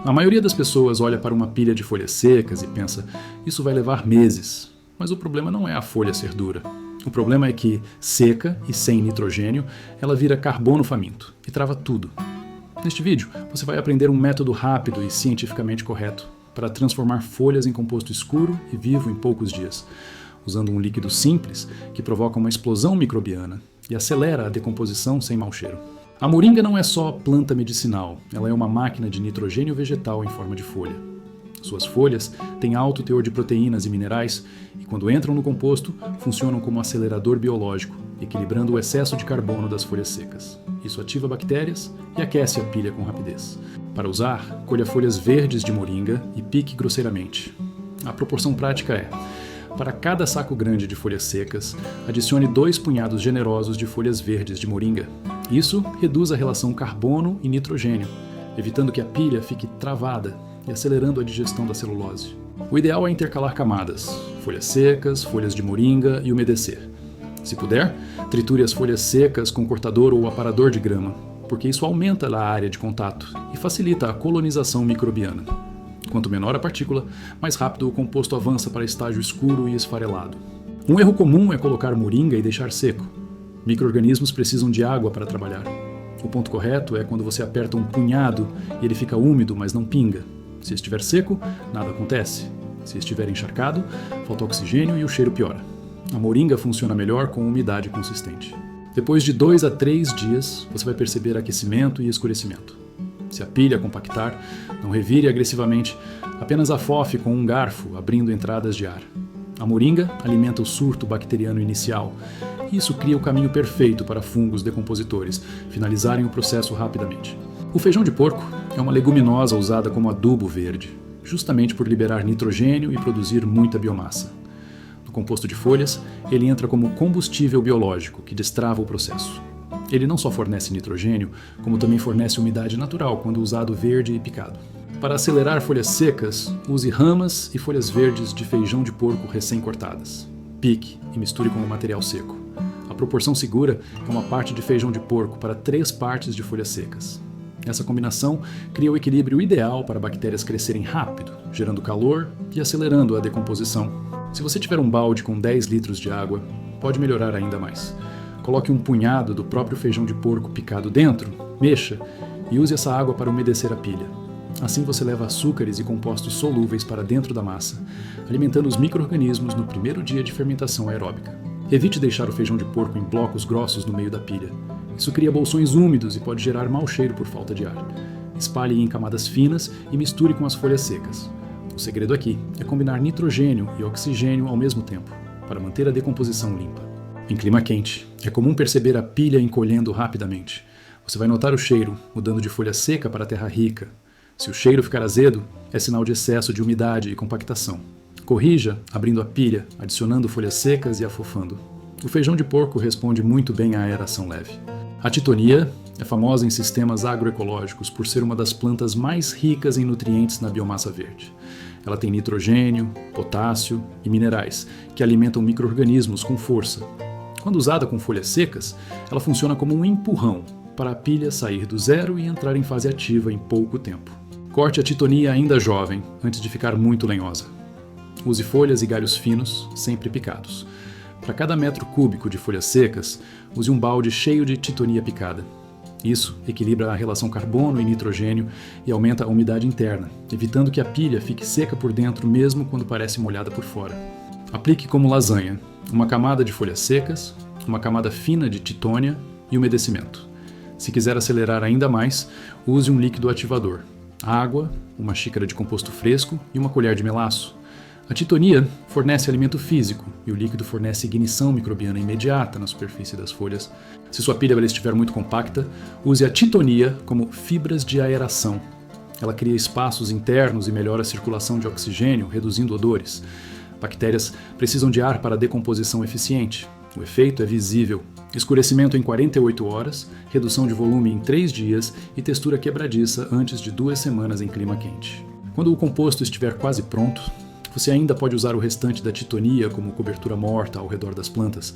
A maioria das pessoas olha para uma pilha de folhas secas e pensa, isso vai levar meses. Mas o problema não é a folha ser dura. O problema é que, seca e sem nitrogênio, ela vira carbono faminto e trava tudo. Neste vídeo, você vai aprender um método rápido e cientificamente correto para transformar folhas em composto escuro e vivo em poucos dias, usando um líquido simples que provoca uma explosão microbiana e acelera a decomposição sem mau cheiro. A moringa não é só planta medicinal, ela é uma máquina de nitrogênio vegetal em forma de folha. Suas folhas têm alto teor de proteínas e minerais e, quando entram no composto, funcionam como acelerador biológico, equilibrando o excesso de carbono das folhas secas. Isso ativa bactérias e aquece a pilha com rapidez. Para usar, colha folhas verdes de moringa e pique grosseiramente. A proporção prática é: para cada saco grande de folhas secas, adicione 2 punhados generosos de folhas verdes de moringa. Isso reduz a relação carbono e nitrogênio, evitando que a pilha fique travada e acelerando a digestão da celulose. O ideal é intercalar camadas, folhas secas, folhas de moringa e umedecer. Se puder, triture as folhas secas com cortador ou aparador de grama, porque isso aumenta a área de contato e facilita a colonização microbiana. Quanto menor a partícula, mais rápido o composto avança para estágio escuro e esfarelado. Um erro comum é colocar moringa e deixar seco. Micro-organismos precisam de água para trabalhar. O ponto correto é quando você aperta um punhado e ele fica úmido, mas não pinga. Se estiver seco, nada acontece. Se estiver encharcado, falta oxigênio e o cheiro piora. A moringa funciona melhor com umidade consistente. Depois de 2 a 3 dias, você vai perceber aquecimento e escurecimento. Se a pilha compactar, não revire agressivamente, apenas afofe com um garfo, abrindo entradas de ar. A moringa alimenta o surto bacteriano inicial, e isso cria o caminho perfeito para fungos decompositores finalizarem o processo rapidamente. O feijão de porco é uma leguminosa usada como adubo verde, justamente por liberar nitrogênio e produzir muita biomassa. No composto de folhas, ele entra como combustível biológico que destrava o processo. Ele não só fornece nitrogênio, como também fornece umidade natural quando usado verde e picado. Para acelerar folhas secas, use ramas e folhas verdes de feijão de porco recém-cortadas. Pique e misture com o material seco. A proporção segura é uma parte de feijão de porco para 3 partes de folhas secas. Essa combinação cria o equilíbrio ideal para bactérias crescerem rápido, gerando calor e acelerando a decomposição. Se você tiver um balde com 10 litros de água, pode melhorar ainda mais. Coloque um punhado do próprio feijão de porco picado dentro, mexa e use essa água para umedecer a pilha. Assim você leva açúcares e compostos solúveis para dentro da massa, alimentando os micro-organismos no primeiro dia de fermentação aeróbica. Evite deixar o feijão de porco em blocos grossos no meio da pilha. Isso cria bolsões úmidos e pode gerar mau cheiro por falta de ar. Espalhe em camadas finas e misture com as folhas secas. O segredo aqui é combinar nitrogênio e oxigênio ao mesmo tempo, para manter a decomposição limpa. Em clima quente, é comum perceber a pilha encolhendo rapidamente. Você vai notar o cheiro, mudando de folha seca para terra rica. Se o cheiro ficar azedo, é sinal de excesso de umidade e compactação. Corrija abrindo a pilha, adicionando folhas secas e afofando. O feijão de porco responde muito bem à aeração leve. A titonia é famosa em sistemas agroecológicos por ser uma das plantas mais ricas em nutrientes na biomassa verde. Ela tem nitrogênio, potássio e minerais, que alimentam micro-organismos com força. Quando usada com folhas secas, ela funciona como um empurrão para a pilha sair do zero e entrar em fase ativa em pouco tempo. Corte a titonia ainda jovem, antes de ficar muito lenhosa. Use folhas e galhos finos, sempre picados. Para cada metro cúbico de folhas secas, use um balde cheio de titonia picada. Isso equilibra a relação carbono e nitrogênio e aumenta a umidade interna, evitando que a pilha fique seca por dentro mesmo quando parece molhada por fora. Aplique como lasanha, uma camada de folhas secas, uma camada fina de titônia e umedecimento. Se quiser acelerar ainda mais, use um líquido ativador, água, uma xícara de composto fresco e uma colher de melaço. A titonia fornece alimento físico e o líquido fornece ignição microbiana imediata na superfície das folhas. Se sua pilha estiver muito compacta, use a titonia como fibras de aeração. Ela cria espaços internos e melhora a circulação de oxigênio, reduzindo odores. Bactérias precisam de ar para a decomposição eficiente. O efeito é visível. Escurecimento em 48 horas, redução de volume em 3 dias e textura quebradiça antes de 2 semanas em clima quente. Quando o composto estiver quase pronto, você ainda pode usar o restante da titonia como cobertura morta ao redor das plantas.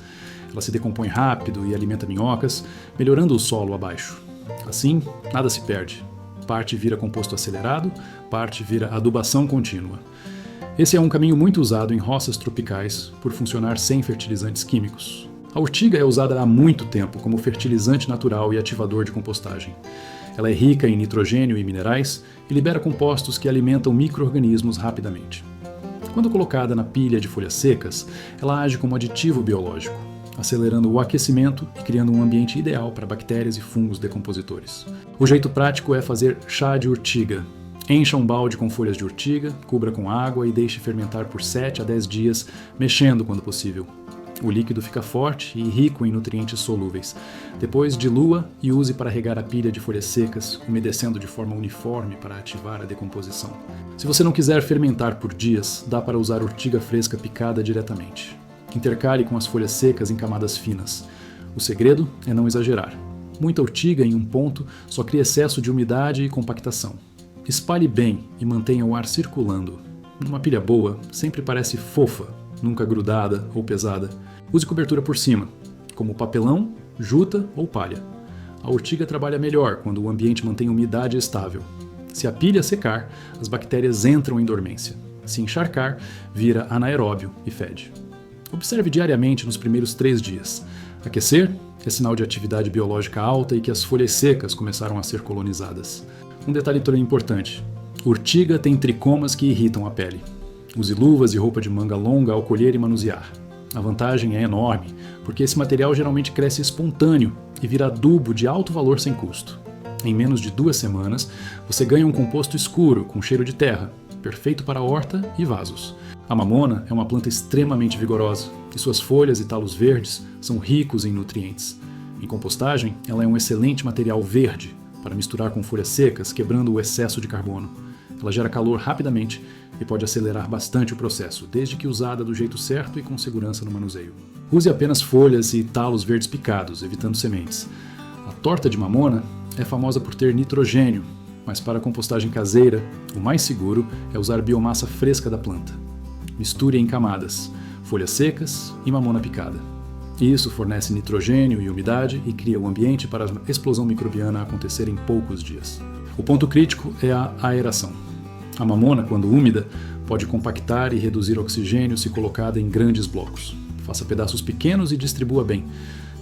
Ela se decompõe rápido e alimenta minhocas, melhorando o solo abaixo. Assim, nada se perde. Parte vira composto acelerado, parte vira adubação contínua. Esse é um caminho muito usado em roças tropicais por funcionar sem fertilizantes químicos. A urtiga é usada há muito tempo como fertilizante natural e ativador de compostagem. Ela é rica em nitrogênio e minerais e libera compostos que alimentam micro-organismos rapidamente. Quando colocada na pilha de folhas secas, ela age como aditivo biológico, acelerando o aquecimento e criando um ambiente ideal para bactérias e fungos decompositores. O jeito prático é fazer chá de urtiga. Encha um balde com folhas de urtiga, cubra com água e deixe fermentar por 7 a 10 dias, mexendo quando possível. O líquido fica forte e rico em nutrientes solúveis. Depois dilua e use para regar a pilha de folhas secas, umedecendo de forma uniforme para ativar a decomposição. Se você não quiser fermentar por dias, dá para usar urtiga fresca picada diretamente. Intercale com as folhas secas em camadas finas. O segredo é não exagerar. Muita urtiga em um ponto só cria excesso de umidade e compactação. Espalhe bem e mantenha o ar circulando. Numa pilha boa, sempre parece fofa, nunca grudada ou pesada. Use cobertura por cima, como papelão, juta ou palha. A urtiga trabalha melhor quando o ambiente mantém umidade estável. Se a pilha secar, as bactérias entram em dormência. Se encharcar, vira anaeróbio e fede. Observe diariamente nos primeiros 3 dias. Aquecer é sinal de atividade biológica alta e que as folhas secas começaram a ser colonizadas. Um detalhe também importante: urtiga tem tricomas que irritam a pele. Use luvas e roupa de manga longa ao colher e manusear. A vantagem é enorme, porque esse material geralmente cresce espontâneo e vira adubo de alto valor sem custo. Em menos de 2 semanas, você ganha um composto escuro com cheiro de terra, perfeito para horta e vasos. A mamona é uma planta extremamente vigorosa e suas folhas e talos verdes são ricos em nutrientes. Em compostagem, ela é um excelente material verde para misturar com folhas secas, quebrando o excesso de carbono. Ela gera calor rapidamente e pode acelerar bastante o processo, desde que usada do jeito certo e com segurança no manuseio. Use apenas folhas e talos verdes picados, evitando sementes. A torta de mamona é famosa por ter nitrogênio, mas para a compostagem caseira, o mais seguro é usar biomassa fresca da planta. Misture em camadas, folhas secas e mamona picada. Isso fornece nitrogênio e umidade e cria o ambiente para a explosão microbiana acontecer em poucos dias. O ponto crítico é a aeração. A mamona, quando úmida, pode compactar e reduzir oxigênio se colocada em grandes blocos. Faça pedaços pequenos e distribua bem.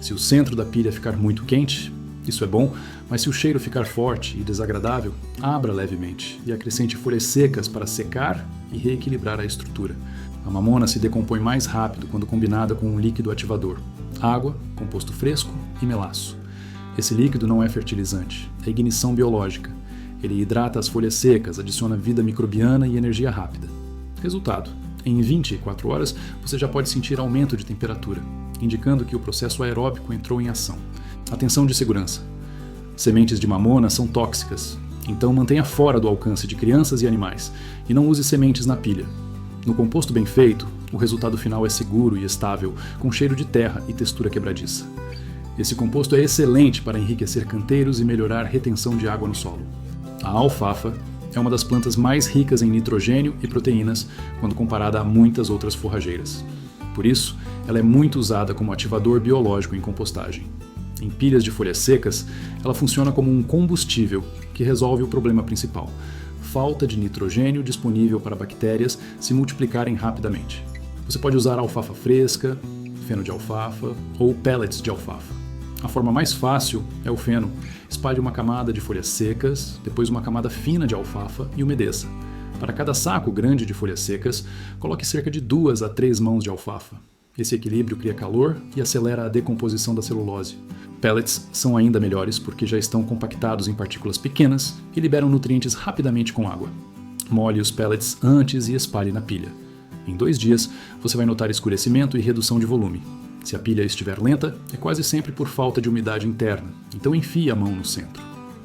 Se o centro da pilha ficar muito quente, isso é bom, mas se o cheiro ficar forte e desagradável, abra levemente e acrescente folhas secas para secar e reequilibrar a estrutura. A mamona se decompõe mais rápido quando combinada com um líquido ativador: água, composto fresco e melaço. Esse líquido não é fertilizante, é ignição biológica. Ele hidrata as folhas secas, adiciona vida microbiana e energia rápida. Resultado: em 24 horas você já pode sentir aumento de temperatura, indicando que o processo aeróbico entrou em ação. Atenção de segurança: sementes de mamona são tóxicas, então mantenha fora do alcance de crianças e animais, e não use sementes na pilha. No composto bem feito, o resultado final é seguro e estável, com cheiro de terra e textura quebradiça. Esse composto é excelente para enriquecer canteiros e melhorar a retenção de água no solo. A alfafa é uma das plantas mais ricas em nitrogênio e proteínas quando comparada a muitas outras forrageiras. Por isso, ela é muito usada como ativador biológico em compostagem. Em pilhas de folhas secas, ela funciona como um combustível que resolve o problema principal: falta de nitrogênio disponível para bactérias se multiplicarem rapidamente. Você pode usar alfafa fresca, feno de alfafa ou pellets de alfafa. A forma mais fácil é o feno. Espalhe uma camada de folhas secas, depois uma camada fina de alfafa e umedeça. Para cada saco grande de folhas secas, coloque cerca de 2 a 3 mãos de alfafa. Esse equilíbrio cria calor e acelera a decomposição da celulose. Pellets são ainda melhores porque já estão compactados em partículas pequenas e liberam nutrientes rapidamente com água. Molhe os pellets antes e espalhe na pilha. Em 2 dias, você vai notar escurecimento e redução de volume. Se a pilha estiver lenta, é quase sempre por falta de umidade interna, então enfie a mão no centro.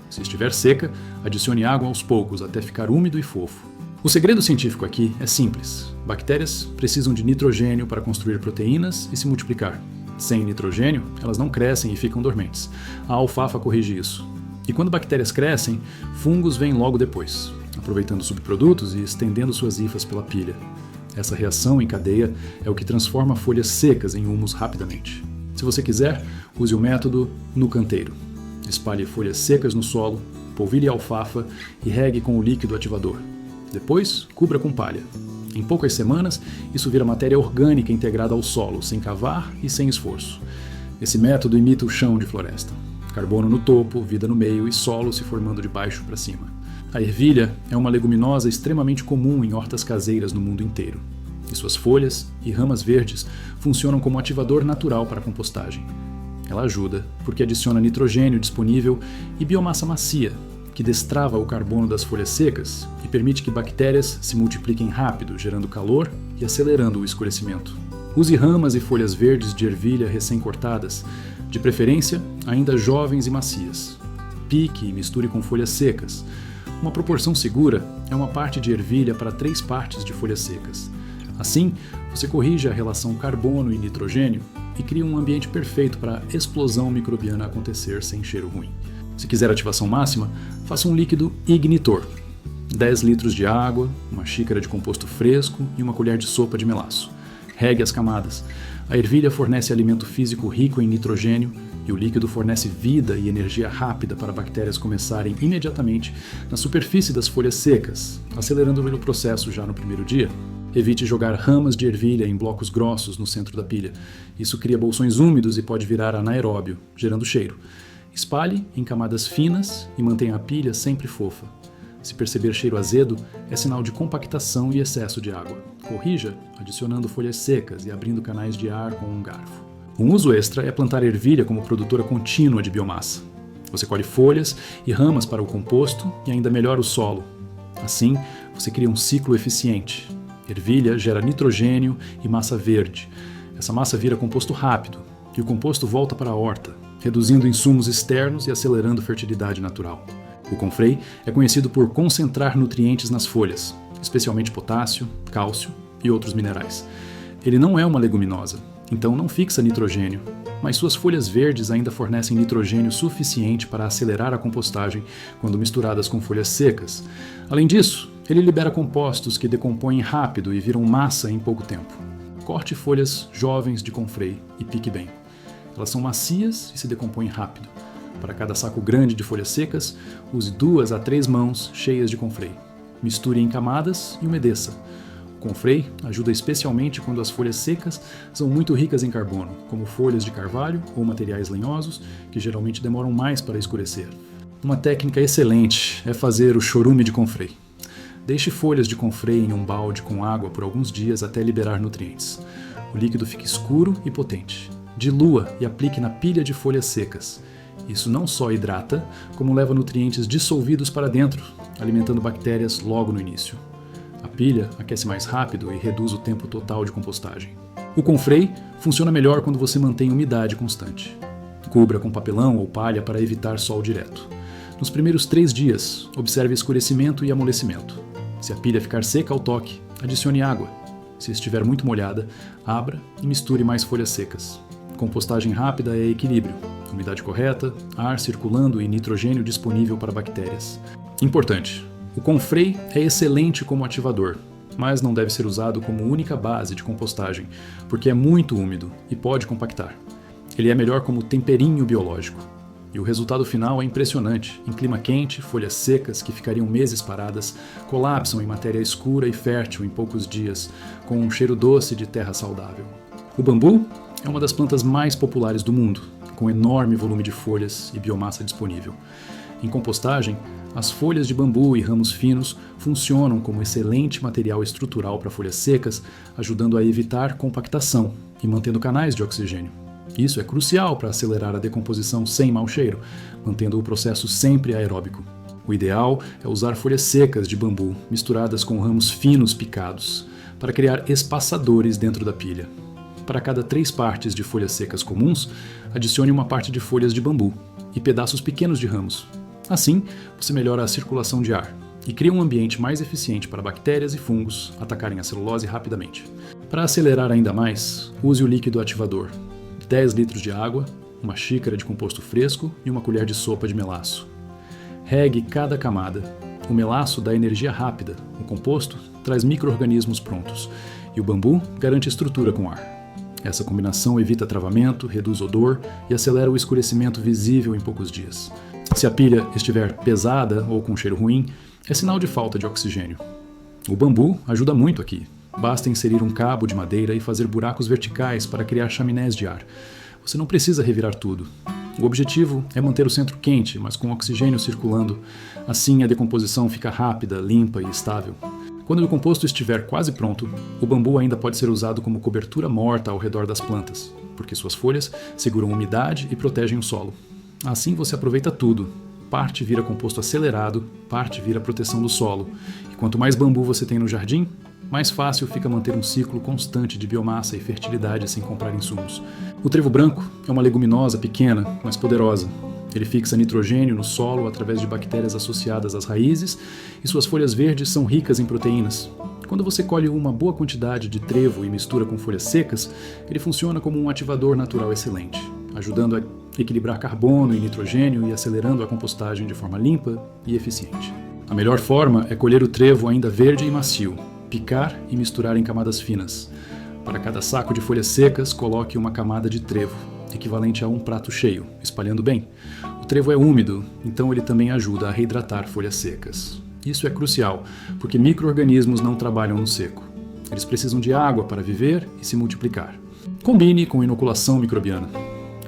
Se estiver seca, adicione água aos poucos até ficar úmido e fofo. O segredo científico aqui é simples. Bactérias precisam de nitrogênio para construir proteínas e se multiplicar. Sem nitrogênio, elas não crescem e ficam dormentes. A alfafa corrige isso. E quando bactérias crescem, fungos vêm logo depois, aproveitando subprodutos e estendendo suas hifas pela pilha. Essa reação em cadeia é o que transforma folhas secas em humus rapidamente. Se você quiser, use o método no canteiro. Espalhe folhas secas no solo, polvilhe a alfafa e regue com o líquido ativador. Depois, cubra com palha. Em poucas semanas, isso vira matéria orgânica integrada ao solo, sem cavar e sem esforço. Esse método imita o chão de floresta. Carbono no topo, vida no meio e solo se formando de baixo para cima. A ervilha é uma leguminosa extremamente comum em hortas caseiras no mundo inteiro. E suas folhas e ramas verdes funcionam como ativador natural para a compostagem. Ela ajuda porque adiciona nitrogênio disponível e biomassa macia, que destrava o carbono das folhas secas e permite que bactérias se multipliquem rápido, gerando calor e acelerando o escurecimento. Use ramas e folhas verdes de ervilha recém-cortadas, de preferência ainda jovens e macias. Pique e misture com folhas secas. Uma proporção segura é uma parte de ervilha para 3 partes de folhas secas. Assim, você corrige a relação carbono e nitrogênio e cria um ambiente perfeito para a explosão microbiana acontecer sem cheiro ruim. Se quiser ativação máxima, faça um líquido ignitor. 10 litros de água, uma xícara de composto fresco e uma colher de sopa de melaço. Regue as camadas. A ervilha fornece alimento físico rico em nitrogênio e o líquido fornece vida e energia rápida para bactérias começarem imediatamente na superfície das folhas secas, acelerando o processo já no primeiro dia. Evite jogar ramas de ervilha em blocos grossos no centro da pilha. Isso cria bolsões úmidos e pode virar anaeróbio, gerando cheiro. Espalhe em camadas finas e mantenha a pilha sempre fofa. Se perceber cheiro azedo, é sinal de compactação e excesso de água. Corrija adicionando folhas secas e abrindo canais de ar com um garfo. Um uso extra é plantar ervilha como produtora contínua de biomassa. Você colhe folhas e ramas para o composto e ainda melhora o solo. Assim, você cria um ciclo eficiente. Ervilha gera nitrogênio e massa verde. Essa massa vira composto rápido e o composto volta para a horta, reduzindo insumos externos e acelerando a fertilidade natural. O Confrei é conhecido por concentrar nutrientes nas folhas, especialmente potássio, cálcio e outros minerais. Ele não é uma leguminosa, então não fixa nitrogênio, mas suas folhas verdes ainda fornecem nitrogênio suficiente para acelerar a compostagem quando misturadas com folhas secas. Além disso, ele libera compostos que decompõem rápido e viram massa em pouco tempo. Corte folhas jovens de Confrei e pique bem. Elas são macias e se decompõem rápido. Para cada saco grande de folhas secas, use 2 a 3 mãos cheias de Confrei. Misture em camadas e umedeça. O Confrei ajuda especialmente quando as folhas secas são muito ricas em carbono, como folhas de carvalho ou materiais lenhosos, que geralmente demoram mais para escurecer. Uma técnica excelente é fazer o chorume de Confrei. Deixe folhas de Confrei em um balde com água por alguns dias até liberar nutrientes. O líquido fica escuro e potente. Dilua e aplique na pilha de folhas secas. Isso não só hidrata, como leva nutrientes dissolvidos para dentro, alimentando bactérias logo no início. A pilha aquece mais rápido e reduz o tempo total de compostagem. O Confrei funciona melhor quando você mantém umidade constante. Cubra com papelão ou palha para evitar sol direto. Nos primeiros 3 dias, observe escurecimento e amolecimento. Se a pilha ficar seca ao toque, adicione água. Se estiver muito molhada, abra e misture mais folhas secas. Compostagem rápida é equilíbrio. Umidade correta, ar circulando e nitrogênio disponível para bactérias. Importante: o Confrei é excelente como ativador, mas não deve ser usado como única base de compostagem, porque é muito úmido e pode compactar. Ele é melhor como temperinho biológico. E o resultado final é impressionante. Em clima quente, folhas secas que ficariam meses paradas colapsam em matéria escura e fértil em poucos dias, com um cheiro doce de terra saudável. O bambu é uma das plantas mais populares do mundo, com enorme volume de folhas e biomassa disponível. Em compostagem, as folhas de bambu e ramos finos funcionam como excelente material estrutural para folhas secas, ajudando a evitar compactação e mantendo canais de oxigênio. Isso é crucial para acelerar a decomposição sem mau cheiro, mantendo o processo sempre aeróbico. O ideal é usar folhas secas de bambu misturadas com ramos finos picados, para criar espaçadores dentro da pilha. Para cada 3 partes de folhas secas comuns, adicione uma parte de folhas de bambu e pedaços pequenos de ramos. Assim, você melhora a circulação de ar e cria um ambiente mais eficiente para bactérias e fungos atacarem a celulose rapidamente. Para acelerar ainda mais, use o líquido ativador. 10 litros de água, uma xícara de composto fresco e uma colher de sopa de melaço. Regue cada camada. O melaço dá energia rápida, o composto traz micro-organismos prontos e o bambu garante estrutura com ar. Essa combinação evita travamento, reduz odor e acelera o escurecimento visível em poucos dias. Se a pilha estiver pesada ou com cheiro ruim, é sinal de falta de oxigênio. O bambu ajuda muito aqui. Basta inserir um cabo de madeira e fazer buracos verticais para criar chaminés de ar. Você não precisa revirar tudo. O objetivo é manter o centro quente, mas com oxigênio circulando. Assim a decomposição fica rápida, limpa e estável. Quando o composto estiver quase pronto, o bambu ainda pode ser usado como cobertura morta ao redor das plantas, porque suas folhas seguram umidade e protegem o solo. Assim você aproveita tudo. Parte vira composto acelerado, parte vira proteção do solo. E quanto mais bambu você tem no jardim, mais fácil fica manter um ciclo constante de biomassa e fertilidade sem comprar insumos. O trevo branco é uma leguminosa pequena, mas poderosa. Ele fixa nitrogênio no solo através de bactérias associadas às raízes e suas folhas verdes são ricas em proteínas. Quando você colhe uma boa quantidade de trevo e mistura com folhas secas, ele funciona como um ativador natural excelente, ajudando a equilibrar carbono e nitrogênio e acelerando a compostagem de forma limpa e eficiente. A melhor forma é colher o trevo ainda verde e macio, picar e misturar em camadas finas. Para cada saco de folhas secas, coloque uma camada de trevo, equivalente a um prato cheio, espalhando bem. O trevo é úmido, então ele também ajuda a reidratar folhas secas. Isso é crucial, porque micro-organismos não trabalham no seco. Eles precisam de água para viver e se multiplicar. Combine com inoculação microbiana.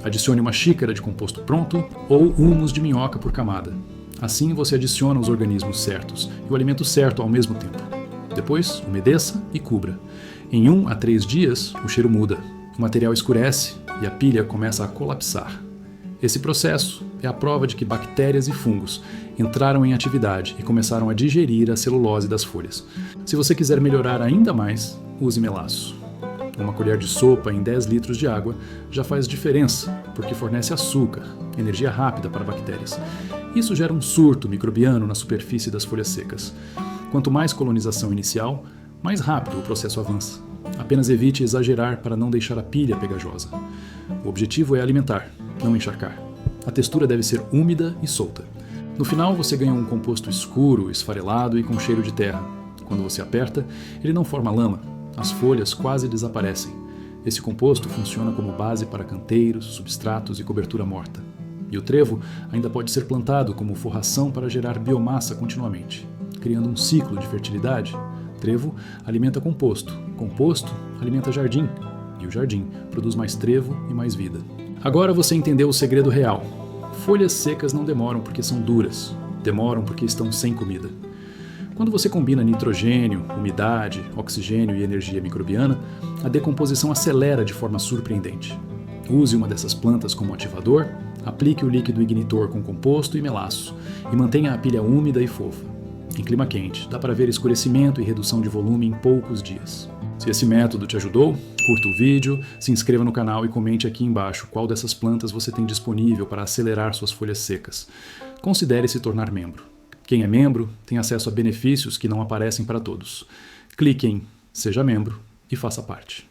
Adicione uma xícara de composto pronto ou humus de minhoca por camada. Assim você adiciona os organismos certos e o alimento certo ao mesmo tempo. Depois, umedeça e cubra. Em 1 a 3 dias, o cheiro muda. O material escurece e a pilha começa a colapsar. Esse processo é a prova de que bactérias e fungos entraram em atividade e começaram a digerir a celulose das folhas. Se você quiser melhorar ainda mais, use melaço. Uma colher de sopa em 10 litros de água já faz diferença, porque fornece açúcar, energia rápida para bactérias. Isso gera um surto microbiano na superfície das folhas secas. Quanto mais colonização inicial, mais rápido o processo avança. Apenas evite exagerar para não deixar a pilha pegajosa. O objetivo é alimentar, não encharcar. A textura deve ser úmida e solta. No final, você ganha um composto escuro, esfarelado e com cheiro de terra. Quando você aperta, ele não forma lama. As folhas quase desaparecem. Esse composto funciona como base para canteiros, substratos e cobertura morta. E o trevo ainda pode ser plantado como forração para gerar biomassa continuamente, criando um ciclo de fertilidade. Trevo alimenta composto, composto alimenta jardim, e o jardim produz mais trevo e mais vida. Agora você entendeu o segredo real. Folhas secas não demoram porque são duras, demoram porque estão sem comida. Quando você combina nitrogênio, umidade, oxigênio e energia microbiana, a decomposição acelera de forma surpreendente. Use uma dessas plantas como ativador, aplique o líquido ignitor com composto e melaço e mantenha a pilha úmida e fofa. Em clima quente, dá para ver escurecimento e redução de volume em poucos dias. Se esse método te ajudou, curta o vídeo, se inscreva no canal e comente aqui embaixo qual dessas plantas você tem disponível para acelerar suas folhas secas. Considere se tornar membro. Quem é membro tem acesso a benefícios que não aparecem para todos. Clique em Seja Membro e faça parte.